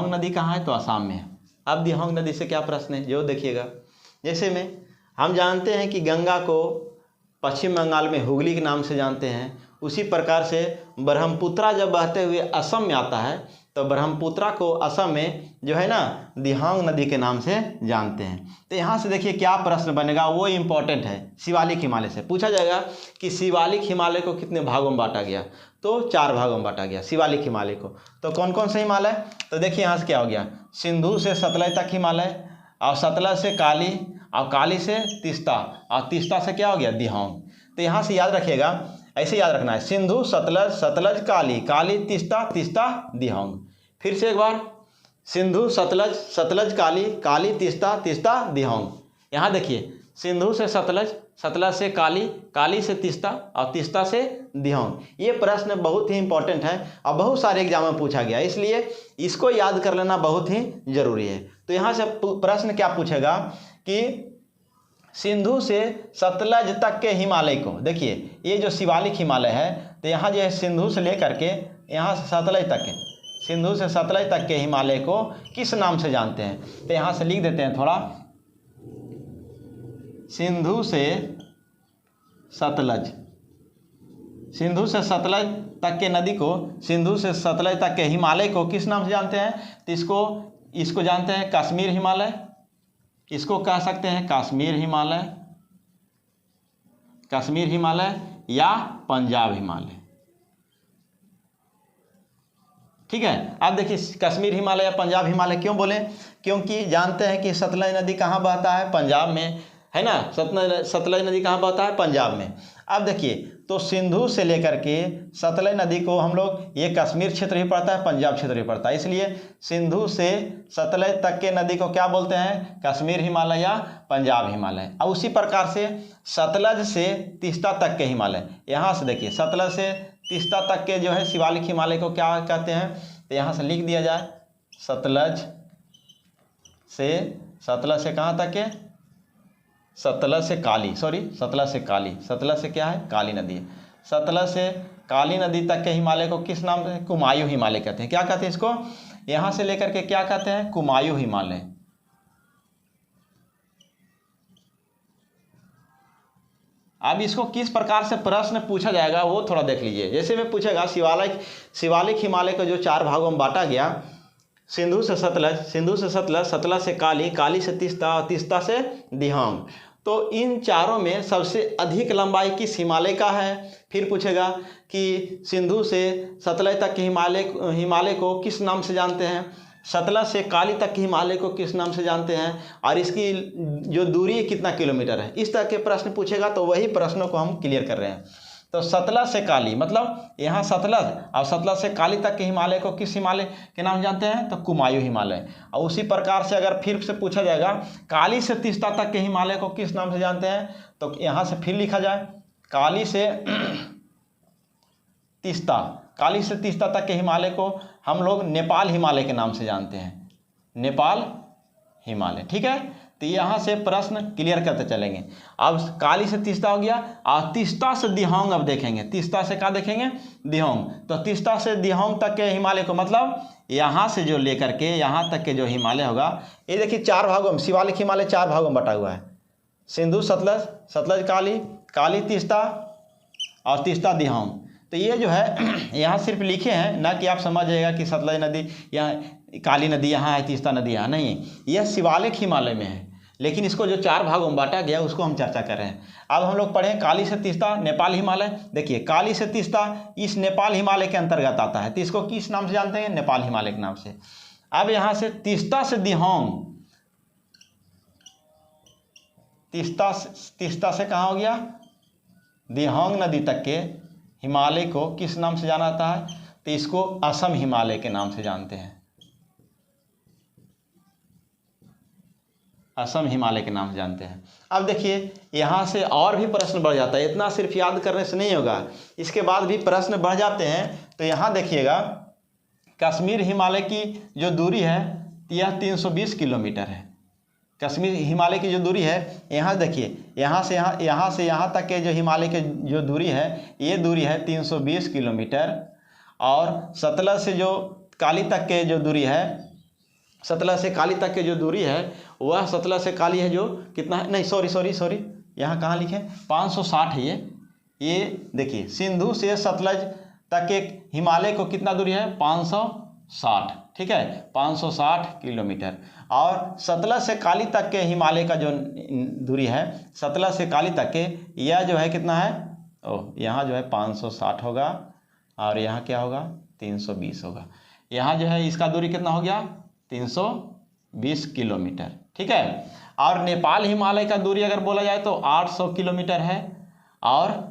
नदी कहाँ है, तो असम में है। अब दिहोंग नदी से क्या प्रश्न है जो देखिएगा, जैसे में हम जानते हैं कि गंगा को पश्चिम बंगाल में हुगली के नाम से जानते हैं, उसी प्रकार से ब्रह्मपुत्रा जब बहते हुए असम में आता है तो ब्रह्मपुत्रा को असम में जो है ना दिहोंग नदी के नाम से जानते हैं। तो यहाँ से देखिए क्या प्रश्न बनेगा, वो इम्पोर्टेंट है। शिवालिक हिमालय से पूछा जाएगा कि शिवालिक हिमालय को कितने भागों में बांटा गया, तो 4 भागों में बांटा गया शिवालिक हिमालय को। तो कौन कौन से हिमालय, तो देखिए यहाँ से क्या हो गया, सिंधु से सतलज तक हिमालय, और सतलज से काली, और काली से तीस्ता, और तीस्ता से क्या हो गया दिहोंग। तो यहाँ से याद रखिएगा, ऐसे याद रखना है, सिंधु सतलज, सतलज काली, काली तीस्ता, तीस्ता दिहोंग। फिर से एक बार, सिंधु सतलज, सतलज काली, काली तीस्ता, तीस्ता दिहोंग। यहाँ देखिए सिंधु से सतलज, सतलज से काली, काली से तीस्ता, और तीस्ता से दिहोंग। ये प्रश्न बहुत ही इंपॉर्टेंट है और बहुत सारे एग्जाम में पूछा गया, इसलिए इसको याद कर लेना बहुत ही जरूरी है। तो यहाँ से प्रश्न क्या पूछेगा कि सिंधु से सतलज तक के हिमालय को, देखिए ये जो शिवालिक हिमालय है, तो यहाँ जो है सिंधु से लेकर के यहाँ से सतलज तक के, सिंधु से सतलज तक के हिमालय को किस नाम से जानते हैं, तो यहाँ से लिख देते हैं थोड़ा, सिंधु से सतलज, सिंधु से सतलज तक के नदी को, सिंधु से सतलज तक के हिमालय को किस नाम से जानते हैं, तो इसको जानते हैं कश्मीर हिमालय, इसको कह सकते हैं कश्मीर हिमालय, कश्मीर हिमालय या पंजाब हिमालय, ठीक है। अब देखिए कश्मीर हिमालय या पंजाब हिमालय क्यों बोले, क्योंकि जानते हैं कि सतलज नदी कहाँ बहता है, पंजाब में, है ना। सतलज नदी कहाँ बहता है, पंजाब में। अब देखिए तो सिंधु से लेकर के सतलज नदी को हम लोग, ये कश्मीर क्षेत्र भी पड़ता है, पंजाब क्षेत्र भी पड़ता है, इसलिए सिंधु से सतलज तक के नदी को क्या बोलते हैं, कश्मीर हिमालय या पंजाब हिमालय। और उसी प्रकार से सतलज से तीस्ता तक के हिमालय, यहाँ से देखिए सतलज से तीस्ता तक के जो है शिवालिक हिमालय को क्या कहते हैं, तो यहाँ से लिख दिया जाए, सतलज से कहाँ तक के, सतलज से काली, सतलज से काली, सतलज से क्या है, काली नदी है। सतलज से काली नदी तक के हिमालय को किस नाम से, कुमायूं हिमालय कहते हैं। क्या कहते हैं इसको, यहाँ से लेकर के क्या कहते हैं, कुमायूं हिमालय। अब इसको किस प्रकार से प्रश्न पूछा जाएगा वो थोड़ा देख लीजिए। जैसे में पूछेगा शिवालिक हिमालय को जो 4 भागों में बांटा गया, सिंधु से सतलज, सतलज से काली, काली से तीस्ता, और तीस्ता से दिहोंग। तो इन चारों में सबसे अधिक लंबाई किस हिमालय का है। फिर पूछेगा कि सिंधु से सतलज तक के हिमालय को किस नाम से जानते हैं, सतलज से काली तक के हिमालय को किस नाम से जानते हैं, और इसकी जो दूरी कितना किलोमीटर है। इस तरह के प्रश्न पूछेगा, तो वही प्रश्नों को हम क्लियर कर रहे हैं। तो सतलज से काली मतलब यहाँ सतलज, और सतलज से काली तक के हिमालय को किस हिमालय के नाम जानते हैं, तो कुमायूं हिमालय। और उसी प्रकार से अगर फिर से पूछा जाएगा काली से तीस्ता तक के हिमालय को किस नाम से जानते हैं, तो यहाँ से फिर लिखा जाए, काली से तीस्ता तक के हिमालय को हम लोग नेपाल हिमालय के नाम से जानते हैं, नेपाल हिमालय, ठीक है। तो यहाँ से प्रश्न क्लियर करते चलेंगे। अब काली से तीस्ता हो गया, और तीस्ता से दिहोंग अब देखेंगे, तीस्ता से क्या देखेंगे, दिहोंग। तो तीस्ता से दिहोंग तक के हिमालय को मतलब यहाँ से जो लेकर के यहाँ तक के जो हिमालय होगा, ये देखिए 4 भागों में, शिवालिक हिमालय 4 भागों में बटा हुआ है, सिंधु सतलज, सतलज काली, काली तीस्ता, और तीस्ता दिहोंग। तो ये जो है यहाँ सिर्फ लिखे हैं, ना कि आप समझ जाएगा कि सतलज नदी यहाँ, काली नदी यहाँ है, तीस्ता नदी यहाँ नहीं, यह शिवालिक हिमालय में है। लेकिन इसको जो 4 भागों में बांटा गया उसको हम चर्चा कर रहे हैं। अब हम लोग पढ़ें काली से तीस्ता नेपाल हिमालय। देखिए काली से तीस्ता इस नेपाल हिमालय के अंतर्गत आता है, तो इसको किस नाम से जानते हैं, नेपाल हिमालय के नाम से। अब यहाँ से तीस्ता से दिहोंग, तीस्ता से कहाँ हो गया, दिहोंग नदी तक के हिमालय को किस नाम से जाना जाता है, तो इसको असम हिमालय के नाम से जानते हैं, असम हिमालय के नाम से जानते हैं। अब देखिए यहाँ से और भी प्रश्न बढ़ जाता है, इतना सिर्फ याद करने से नहीं होगा, इसके बाद भी प्रश्न बढ़ जाते हैं। तो यहाँ देखिएगा कश्मीर हिमालय की जो दूरी है यह 320 किलोमीटर है। कश्मीर हिमालय की जो दूरी है, यहाँ देखिए यहाँ से यहाँ तक के जो हिमालय की जो दूरी है ये दूरी है 320 किलोमीटर। और सतलज से जो काली तक के जो दूरी है, सतलज से काली तक की जो दूरी है वह सतलज से काली है जो कितना है, नहीं सॉरी यहाँ कहाँ लिखे 560 है। ये देखिए सिंधु से सतलज तक के हिमालय को कितना दूरी है 560, ठीक है 560 किलोमीटर। और सतलज से काली तक के हिमालय का जो दूरी है, सतलज से काली तक के यह जो है कितना है, यहाँ जो है 560 होगा और यहाँ क्या होगा 320 होगा। यहाँ जो है इसका दूरी कितना हो गया 320 किलोमीटर, ठीक है। और नेपाल हिमालय का दूरी अगर बोला जाए तो 800 किलोमीटर है। और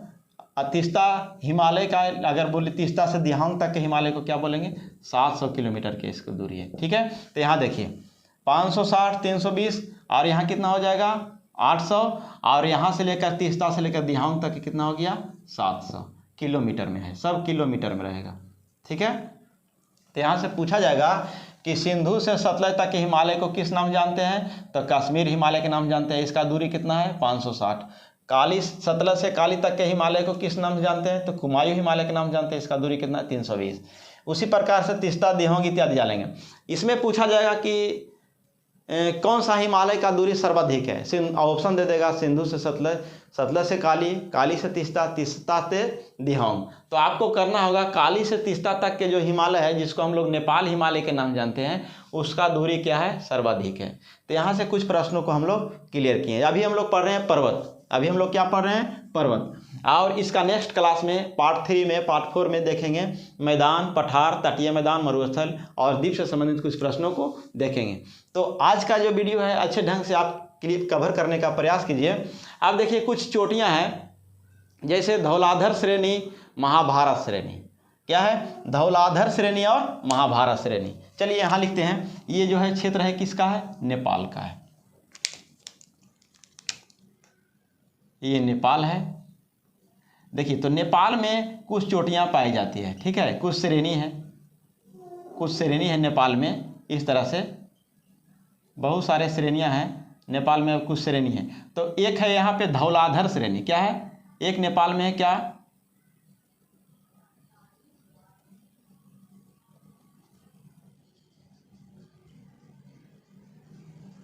तीस्ता हिमालय का अगर बोले तीस्ता से दिहांग तक के हिमालय को क्या बोलेंगे 700 किलोमीटर की इसकी दूरी है, ठीक है। तो यहाँ देखिए 560 320 और यहाँ कितना हो जाएगा 800 और यहाँ से लेकर तीस्ता से लेकर दिहांग तक कितना हो गया 700 किलोमीटर में है, सब किलोमीटर में रहेगा, ठीक है। तो यहाँ से पूछा जाएगा कि सिंधु से सतलज तक के हिमालय को किस नाम जानते हैं, तो कश्मीर हिमालय के नाम जानते हैं, इसका दूरी कितना है 560। काली सतलज से काली तक के हिमालय को किस नाम से जानते हैं, तो कुमायूं हिमालय के नाम जानते हैं, इसका दूरी कितना है 320। उसी प्रकार से तीस्ता दिहांग इत्यादि जानेंगे। इसमें पूछा जाएगा कि कौन सा हिमालय का दूरी सर्वाधिक है, ऑप्शन दे देगा सिंधु से सतलज, सतलज से काली, काली से तीस्ता, तीस्ता से दिहांग। तो आपको करना होगा काली से तीस्ता तक के जो हिमालय है जिसको हम लोग नेपाल हिमालय के नाम जानते हैं उसका दूरी क्या है सर्वाधिक है। तो यहाँ से कुछ प्रश्नों को हम लोग क्लियर किए। अभी हम लोग पढ़ रहे हैं पर्वत, अभी हम लोग क्या पढ़ रहे हैं पर्वत। और इसका नेक्स्ट क्लास में पार्ट 3 में पार्ट 4 में देखेंगे मैदान, पठार, तटीय मैदान, मरुस्थल और द्वीप से संबंधित कुछ प्रश्नों को देखेंगे। तो आज का जो वीडियो है अच्छे ढंग से आप क्लिप कवर करने का प्रयास कीजिए। अब देखिए कुछ चोटियां हैं जैसे धौलाधर श्रेणी, महाभारत श्रेणी। क्या है धौलाधर श्रेणी और महाभारत श्रेणी। चलिए यहाँ लिखते हैं, ये जो है क्षेत्र है किसका है नेपाल का है, ये नेपाल है। देखिए तो नेपाल में कुछ चोटियां पाई जाती है, ठीक है, कुछ श्रेणी है, कुछ श्रेणी है नेपाल में। इस तरह से बहुत सारे श्रेणियां हैं नेपाल में, कुछ श्रेणी है। तो एक है यहाँ पे धौलाधर श्रेणी। क्या है एक नेपाल में है क्या,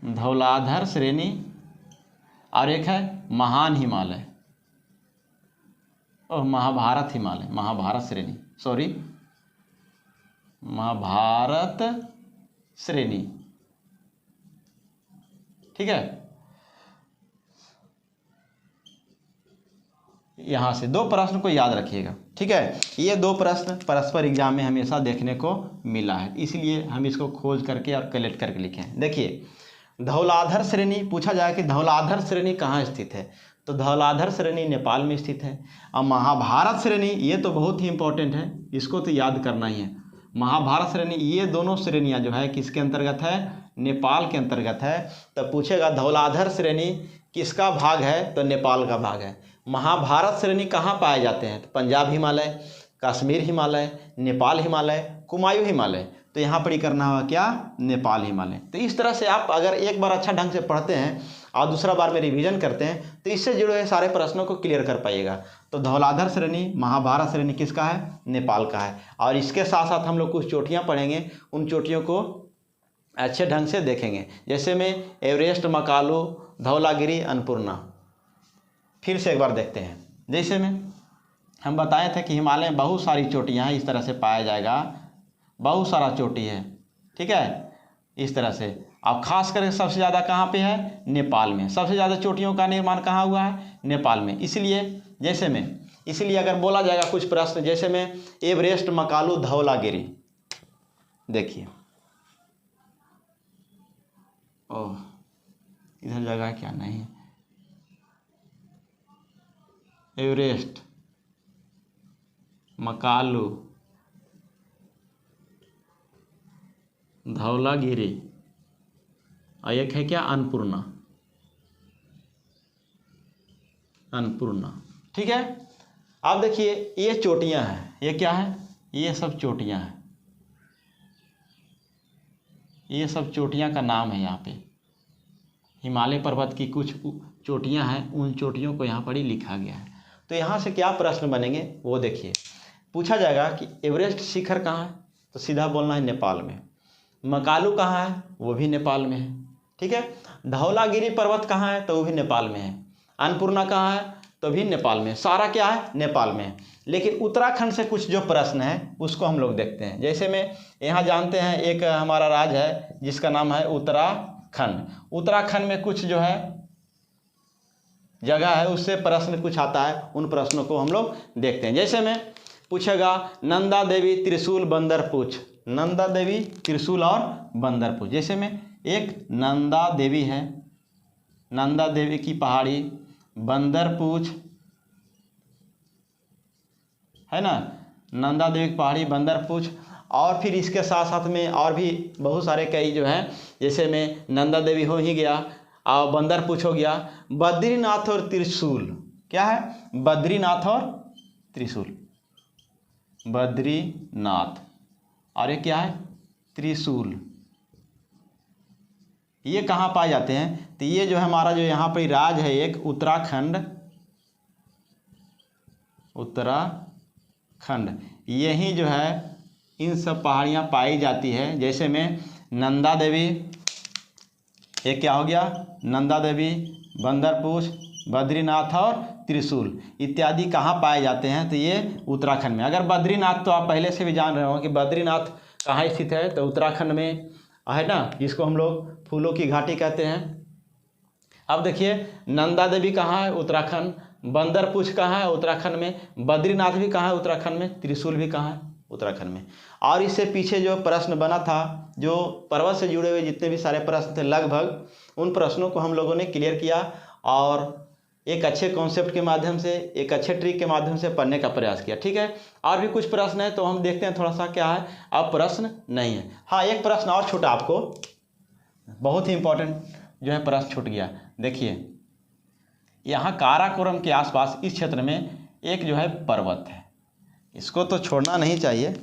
धौलाधर श्रेणी, और एक है महान हिमालय और महाभारत हिमालय, महाभारत श्रेणी, सॉरी महाभारत श्रेणी, ठीक है। यहां से दो प्रश्न को याद रखिएगा, ठीक है। ये दो प्रश्न परस्पर एग्जाम में हमेशा देखने को मिला है, इसलिए हम इसको खोज करके और कलेक्ट करके लिखे हैं। देखिए धौलाधर श्रेणी पूछा जाए कि धौलाधर श्रेणी कहाँ स्थित है, तो धौलाधर श्रेणी नेपाल में स्थित है। और महाभारत श्रेणी ये तो बहुत ही इंपॉर्टेंट है, इसको तो याद करना ही है। महाभारत श्रेणी ये दोनों श्रेणियां जो है किसके अंतर्गत है, नेपाल के अंतर्गत है। तब पूछेगा धौलाधर श्रेणी किसका भाग है, तो नेपाल का भाग है। महाभारत श्रेणी कहाँ पाए जाते हैं, तो पंजाब हिमालय, कश्मीर हिमालय, नेपाल हिमालय, कुमायूं हिमालय। तो यहाँ पर ही करना होगा क्या, नेपाल हिमालय। तो इस तरह से आप अगर एक बार अच्छा ढंग से पढ़ते हैं और दूसरा बार में रिवीजन करते हैं तो इससे जुड़े हुए सारे प्रश्नों को क्लियर कर पाइएगा। तो धौलाधर श्रेणी, महाभारत श्रेणी किसका है, नेपाल का है। और इसके साथ साथ हम लोग कुछ चोटियाँ पढ़ेंगे, उन चोटियों को अच्छे ढंग से देखेंगे, जैसे में एवरेस्ट, मकालू, धौलागिरी, अन्नपूर्णा। फिर से एक बार देखते हैं, जैसे में हम बताए थे कि हिमालय में बहुत सारी चोटियाँ हैं, इस तरह से पाया जाएगा, बहुत सारा चोटी है, ठीक है, इस तरह से। अब खास करके सबसे ज़्यादा कहाँ पे है, नेपाल में। सबसे ज़्यादा चोटियों का निर्माण कहाँ हुआ है, नेपाल में। इसलिए अगर बोला जाएगा कुछ प्रश्न जैसे में एवरेस्ट, मकालू, धौलागिरी, देखिए ओह इधर जगह क्या नहीं है, एवरेस्ट, मकालू, धौलागिरी और एक है क्या, अन्नपूर्णा। अन्नपूर्णा। ठीक है, अब देखिए ये चोटियां हैं, ये क्या है, ये सब चोटियां हैं, ये सब चोटियां का नाम है। यहाँ पे हिमालय पर्वत की कुछ चोटियां हैं, उन चोटियों को यहाँ पर ही लिखा गया है। तो यहाँ से क्या प्रश्न बनेंगे वो देखिए। पूछा जाएगा कि एवरेस्ट शिखर कहाँ है, तो सीधा बोलना है नेपाल में। मकालू कहाँ है, वो भी नेपाल में है। ठीक है, धौलागिरी पर्वत कहाँ है, तो वो भी नेपाल में है। अन्नपूर्णा कहाँ है, तो भी नेपाल में। सारा क्या है, नेपाल में है। लेकिन उत्तराखंड से कुछ जो प्रश्न है उसको हम लोग देखते हैं। जैसे में यहाँ जानते हैं एक हमारा राज्य है जिसका नाम है उत्तराखंड। उत्तराखंड में कुछ जो है जगह है उससे प्रश्न कुछ आता है, उन प्रश्नों को हम लोग देखते हैं। जैसे में पूछेगा नंदा देवी त्रिशूल बंदरपूछ, नंदा देवी त्रिशूल और बंदरपूछ। जैसे में एक नंदा देवी है, नंदा देवी की पहाड़ी, बंदरपूछ है ना, नंदा देवी की पहाड़ी, बंदरपूछ। और फिर इसके साथ साथ में और भी बहुत सारे कई जो हैं, जैसे में नंदा देवी हो ही गया और बंदरपूछ हो गया। बद्रीनाथ और त्रिशूल क्या है, बद्रीनाथ और त्रिशूल, बद्रीनाथ और ये क्या है, त्रिशूल। ये कहाँ पाए जाते हैं, तो ये जो है हमारा जो यहाँ पे राज्य है एक उत्तराखंड, उत्तराखंड, यही जो है इन सब पहाड़ियाँ पाई जाती है। जैसे में नंदा देवी, ये क्या हो गया, नंदा देवी, बंदरपूछ, बद्रीनाथ और त्रिशूल इत्यादि कहाँ पाए जाते हैं, तो ये उत्तराखंड में। अगर बद्रीनाथ तो आप पहले से भी जान रहे हो कि बद्रीनाथ कहाँ स्थित है, तो उत्तराखंड में है ना, जिसको हम लोग फूलों की घाटी कहते हैं। अब देखिए नंदा देवी कहाँ है, उत्तराखंड, बंदरपूछ कहाँ है, उत्तराखंड में, बद्रीनाथ भी कहाँ है, उत्तराखंड में, त्रिशूल भी कहाँ है, उत्तराखंड में। और इससे पीछे जो प्रश्न बना था, जो पर्वत से जुड़े हुए जितने भी सारे प्रश्न थे लगभग, उन प्रश्नों को हम लोगों ने क्लियर किया और एक अच्छे कॉन्सेप्ट के माध्यम से, एक अच्छे ट्रिक के माध्यम से पढ़ने का प्रयास किया। ठीक है, और भी कुछ प्रश्न है तो हम देखते हैं थोड़ा सा क्या है। अब प्रश्न नहीं है, हाँ एक प्रश्न और छूटा, आपको बहुत ही इंपॉर्टेंट जो है प्रश्न छूट गया। देखिए यहाँ काराकोरम के आसपास इस क्षेत्र में एक जो है पर्वत है, इसको तो छोड़ना नहीं चाहिए।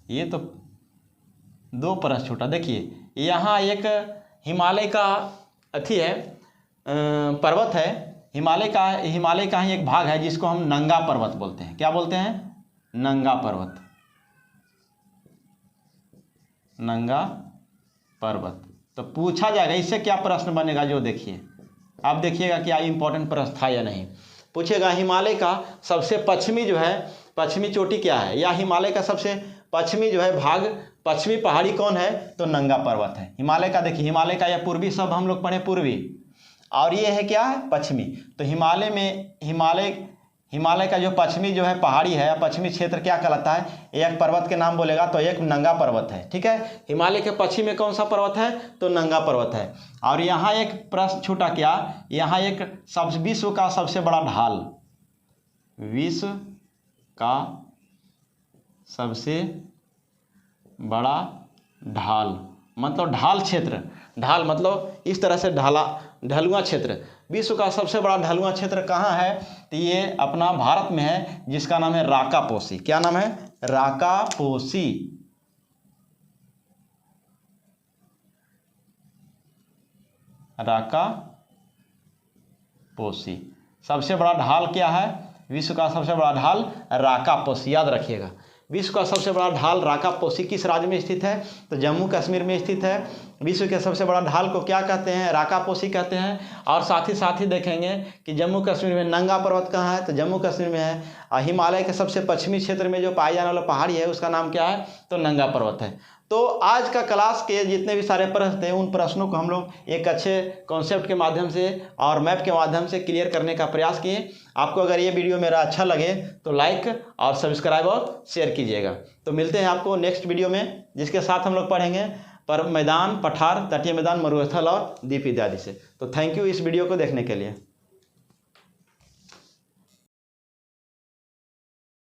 ये तो दो प्रश्न छूटा। देखिए यहाँ एक हिमालय का अथी है, पर्वत है, हिमालय का ही एक भाग है जिसको हम नंगा पर्वत बोलते हैं। क्या बोलते हैं, नंगा पर्वत, नंगा पर्वत। तो पूछा जाएगा इससे क्या प्रश्न बनेगा, जो देखिए आप देखिएगा क्या इंपॉर्टेंट प्रश्न था या नहीं। पूछेगा हिमालय का सबसे पश्चिमी जो है, पश्चिमी चोटी क्या है, या हिमालय का सबसे पश्चिमी जो है भाग, पश्चिमी पहाड़ी कौन है, तो नंगा पर्वत है। हिमालय का देखिए, हिमालय का या पूर्वी सब हम लोग पढ़े पूर्वी, और ये है क्या है, पश्चिमी। तो हिमालय में हिमालय का जो पश्चिमी जो है पहाड़ी है, पश्चिमी क्षेत्र क्या कहलाता है, एक पर्वत के नाम बोलेगा तो एक नंगा पर्वत है। ठीक है, हिमालय के पश्चिम में कौन सा पर्वत है, तो नंगा पर्वत है। और यहाँ एक प्रश्न छूटा क्या, यहाँ एक विश्व का सबसे बड़ा ढाल, विश्व का सबसे बड़ा ढाल, मतलब ढाल क्षेत्र, ढाल मतलब इस तरह से ढलुआ क्षेत्र। विश्व का सबसे बड़ा ढलुआ क्षेत्र कहाँ है, तो ये अपना भारत में है, जिसका नाम है राकापोसी। क्या नाम है, राकापोसी। राकापोसी सबसे बड़ा ढाल क्या है, विश्व का सबसे बड़ा ढाल राकापोसी, याद रखिएगा। विश्व का सबसे बड़ा ढाल राकापोसी किस राज्य में स्थित है, तो जम्मू कश्मीर में स्थित है। विश्व के सबसे बड़ा ढाल को क्या कहते हैं, राकापोसी कहते हैं। और साथ ही देखेंगे कि जम्मू कश्मीर में नंगा पर्वत कहाँ है, तो जम्मू कश्मीर में है। और हिमालय के सबसे पश्चिमी क्षेत्र में जो पाए जाने वाला पहाड़ी है उसका नाम क्या है, तो नंगा पर्वत है। तो आज का क्लास के जितने भी सारे प्रश्न थे उन प्रश्नों को हम लोग एक अच्छे कॉन्सेप्ट के माध्यम से और मैप के माध्यम से क्लियर करने का प्रयास किए। आपको अगर ये वीडियो मेरा अच्छा लगे तो लाइक और सब्सक्राइब और शेयर कीजिएगा। तो मिलते हैं आपको नेक्स्ट वीडियो में, जिसके साथ हम लोग पढ़ेंगे पर मैदान, पठार, तटीय मैदान, मरुस्थल और द्वीप इत्यादि से। तो थैंक यू इस वीडियो को देखने के लिए।